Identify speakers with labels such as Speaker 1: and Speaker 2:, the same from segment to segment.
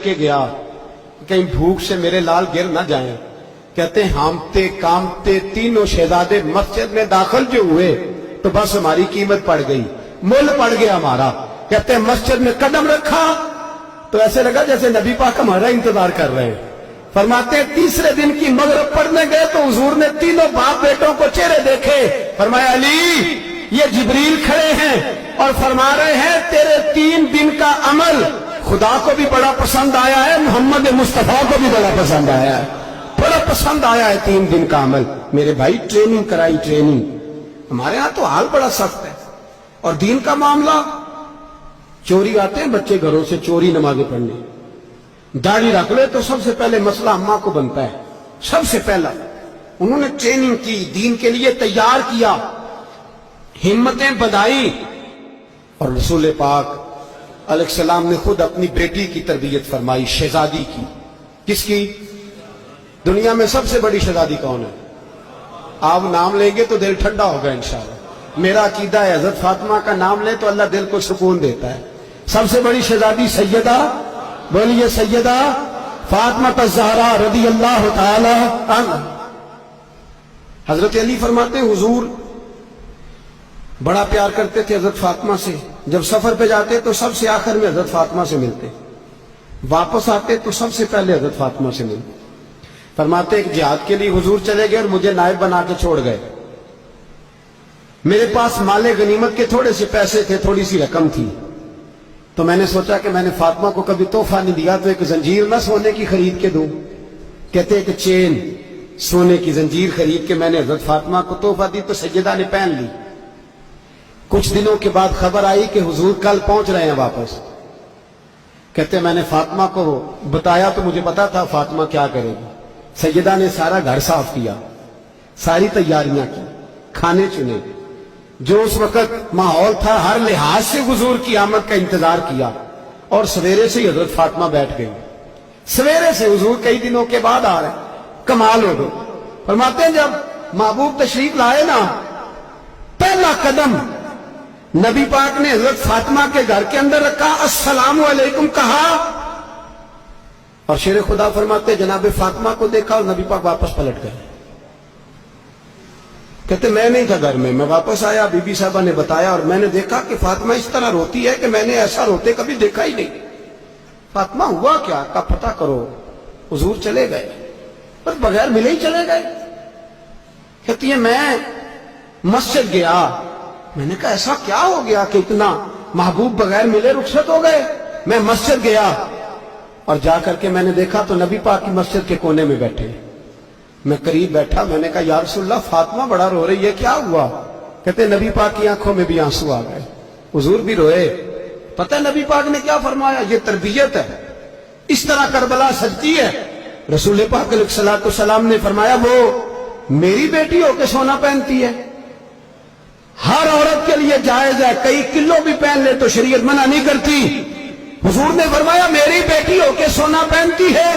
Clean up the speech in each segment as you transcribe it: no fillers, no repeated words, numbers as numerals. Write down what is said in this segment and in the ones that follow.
Speaker 1: کے گیا کہیں بھوک سے میرے لال گر نہ جائیں. کہتے ہیں ہامتے کامتے تینوں شہزادے مسجد میں داخل جو ہوئے تو بس ہماری قیمت پڑ گئی, مول پڑ گیا ہمارا. کہتے ہیں مسجد میں قدم رکھا تو ایسے لگا جیسے نبی پاک ہمارا انتظار کر رہے ہیں. فرماتے ہیں تیسرے دن کی مغرب پڑھنے گئے تو حضور نے تینوں باپ بیٹوں کو چہرے دیکھے. فرمایا علی یہ جبریل کھڑے ہیں اور فرما رہے ہیں تیرے 3 دن کا عمل خدا کو بھی بڑا پسند آیا ہے, محمد مصطفیٰ کو بھی بڑا پسند آیا ہے, بڑا پسند آیا ہے 3 دن کا عمل. میرے بھائی ٹریننگ کرائی, ٹریننگ. ہمارے ہاں تو حال بڑا سخت ہے. اور دین کا معاملہ, چوری آتے ہیں بچے گھروں سے چوری نمازیں پڑھنے, داڑھی رکھ لے تو سب سے پہلے مسئلہ اماں کو بنتا ہے. سب سے پہلا انہوں نے ٹریننگ کی, دین کے لیے تیار کیا, ہمتیں بدائی. اور رسول پاک علیہ السلام نے خود اپنی بیٹی کی تربیت فرمائی, شہزادی کی. کس کی؟ دنیا میں سب سے بڑی شہزادی کون ہے؟ آپ نام لیں گے تو دل ٹھنڈا ہوگا انشاءاللہ. میرا عقیدہ ہے حضرت فاطمہ کا نام لے تو اللہ دل کو سکون دیتا ہے. سب سے بڑی شہزادی سیدہ, بولیے سیدہ فاطمہ الزہرا رضی اللہ تعالی عنہ. حضرت علی فرماتے ہیں حضور بڑا پیار کرتے تھے حضرت فاطمہ سے. جب سفر پہ جاتے تو سب سے آخر میں حضرت فاطمہ سے ملتے, واپس آتے تو سب سے پہلے حضرت فاطمہ سے ملتے. فرماتے ایک جہاد کے لیے حضور چلے گئے اور مجھے نائب بنا کے چھوڑ گئے. میرے پاس مال غنیمت کے تھوڑے سے پیسے تھے, تھوڑی سی رقم تھی. تو میں نے سوچا کہ میں نے فاطمہ کو کبھی تحفہ نہیں دیا تو ایک زنجیر نہ سونے کی خرید کے دوں. کہتے ہیں کہ چین سونے کی زنجیر خرید کے میں نے حضرت فاطمہ کو تحفہ دی تو سیدہ نے پہن لی. کچھ دنوں کے بعد خبر آئی کہ حضور کل پہنچ رہے ہیں واپس. کہتے ہیں میں نے فاطمہ کو بتایا تو مجھے پتا تھا فاطمہ کیا کرے گی. سیدہ نے سارا گھر صاف کیا, ساری تیاریاں کی, کھانے چنے, جو اس وقت ماحول تھا ہر لحاظ سے حضور کی آمد کا انتظار کیا. اور سویرے سے ہی حضرت فاطمہ بیٹھ گئی. سویرے سے حضور کئی دنوں کے بعد آ رہے ہیں, کمال ہو گئے. فرماتے ہیں جب محبوب تشریف لائے نا, پہلا قدم نبی پاک نے حضرت فاطمہ کے گھر کے اندر رکھا, السلام علیکم کہا. اور شیر خدا فرماتے جناب فاطمہ کو دیکھا اور نبی پاک واپس پلٹ گئے. کہتے میں نہیں تھا گھر میں واپس آیا, بی بی صاحبہ نے بتایا اور میں نے دیکھا کہ فاطمہ اس طرح روتی ہے کہ میں نے ایسا روتے کبھی دیکھا ہی نہیں. فاطمہ ہوا کیا کا پتہ کرو. حضور چلے گئے پر بغیر ملے ہی چلے گئے. کہتی ہے میں مسجد گیا, میں نے کہا ایسا کیا ہو گیا کہ اتنا محبوب بغیر ملے رخصت ہو گئے. میں مسجد گیا اور جا کر کے میں نے دیکھا تو نبی پاک کی مسجد کے کونے میں بیٹھے. میں قریب بیٹھا, میں نے کہا یا رسول اللہ فاطمہ بڑا رو رہی ہے, کیا ہوا؟ کہتے نبی پاک کی آنکھوں میں بھی آنسو آ گئے, حضور بھی روئے. پتہ ہے نبی پاک نے کیا فرمایا؟ یہ تربیت ہے, اس طرح کربلا سجتی ہے. رسول پاک علیہ الصلوۃ والسلام نے فرمایا وہ میری بیٹی ہو کے سونا پہنتی ہے, ہر عورت کے لیے جائز ہے, کئی کلو بھی پہن لے تو شریعت منع نہیں کرتی. حضور نے فرمایا میری بیٹی ہو کے سونا پہنتی ہے.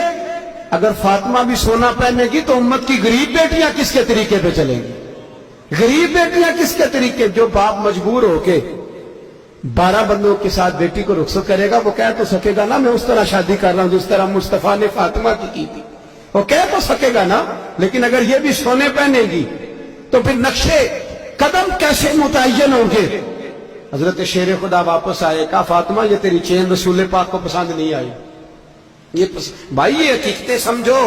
Speaker 1: اگر فاطمہ بھی سونا پہنے گی تو امت کی غریب بیٹیاں کس کے طریقے پہ چلیں گی؟ غریب بیٹیاں کس کے طریقے؟ جو باپ مجبور ہو کے 12 بندوں کے ساتھ بیٹی کو رخصت کرے گا وہ کہہ تو سکے گا نا میں اس طرح شادی کر رہا ہوں جس طرح مصطفیٰ نے فاطمہ کی تھی, وہ کہہ تو سکے گا نا. لیکن اگر یہ بھی سونے پہنے گی تو پھر نقشے قدم کیسے متعین ہوں گے؟ حضرت شیر خدا واپس آئے, کہا فاطمہ یہ تیری چین رسول پاک کو پسند نہیں آئی. بھائی یہ حقیقتیں سمجھو.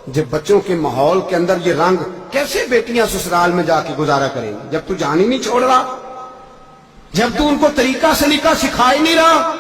Speaker 1: جب بچوں کے ماحول کے اندر یہ رنگ, کیسے بیٹیاں سسرال میں جا کے گزارا کریں گی جب تو جان ہی نہیں چھوڑ رہا, جب تو ان کو طریقہ سلیقہ سکھا ہی نہیں رہا.